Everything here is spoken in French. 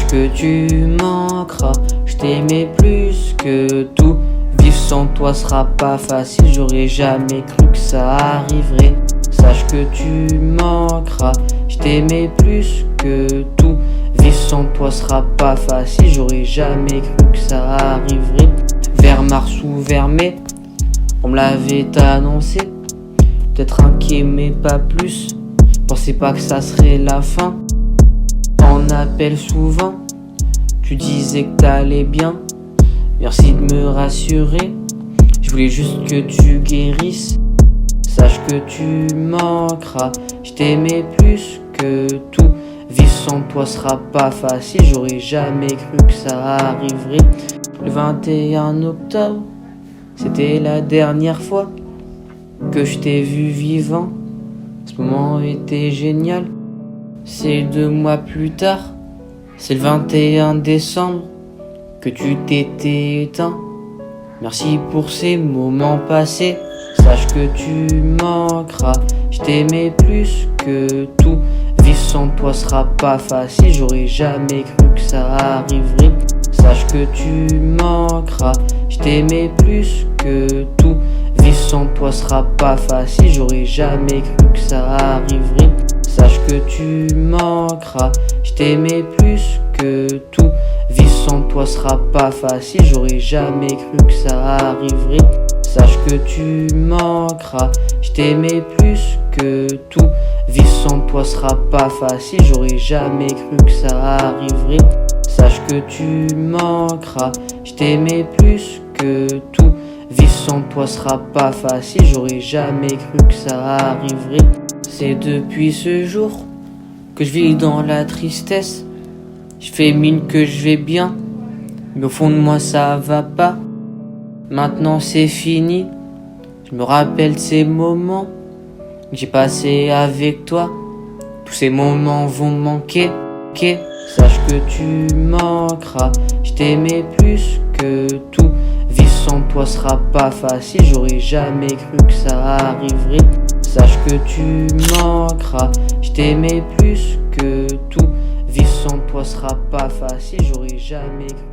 que tu manqueras, je t'aimais plus que tout. Vivre sans toi sera pas facile, j'aurais jamais cru que ça arriverait. Sache que tu manqueras, je t'aimais plus que tout. Vivre sans toi sera pas facile, j'aurais jamais cru que ça arriverait. Vers mars ou vers mai, on me l'avait annoncé. Peut-être inquiet mais pas plus, pensais pas que ça serait la fin. On appelle souvent, tu disais que t'allais bien. Merci de me rassurer, je voulais juste que tu guérisses. Sache que tu manqueras, je t'aimais plus que tout. Vivre sans toi sera pas facile, j'aurais jamais cru que ça arriverait. Le 21 octobre, c'était la dernière fois que je t'ai vu vivant. Ce moment était génial. C'est 2 mois plus tard, c'est le 21 décembre que tu t'étais éteint. Merci pour ces moments passés. Sache que tu manqueras, je t'aimais plus que tout. Vivre sans toi sera pas facile, j'aurais jamais cru que ça arriverait. Sache que tu manqueras, je t'aimais plus que tout. Vivre sans toi sera pas facile, j'aurais jamais cru que ça arriverait. Sache que tu manqueras, je t'aimais plus que tout. Vivre sans toi sera pas facile, j'aurais jamais cru que ça arriverait. Sache que tu manqueras, je t'aimais plus que tout. Vivre sans toi sera pas facile, j'aurais jamais cru que ça arriverait. Sache que tu manqueras, je t'aimais plus que tout. Vivre sans toi sera pas facile, j'aurais jamais cru que ça arriverait. C'est depuis ce jour que je vis dans la tristesse. Je fais mine que je vais bien, mais au fond de moi ça va pas. Maintenant c'est fini, je me rappelle de ces moments que j'ai passés avec toi. Tous ces moments vont manquer. Sache que tu manqueras, je t'aimais plus que tout. Vivre sans toi sera pas facile, j'aurais jamais cru que ça arriverait. Sache que tu manqueras, je t'aimais plus que tout. Vivre sans toi sera pas facile, j'aurais jamais cru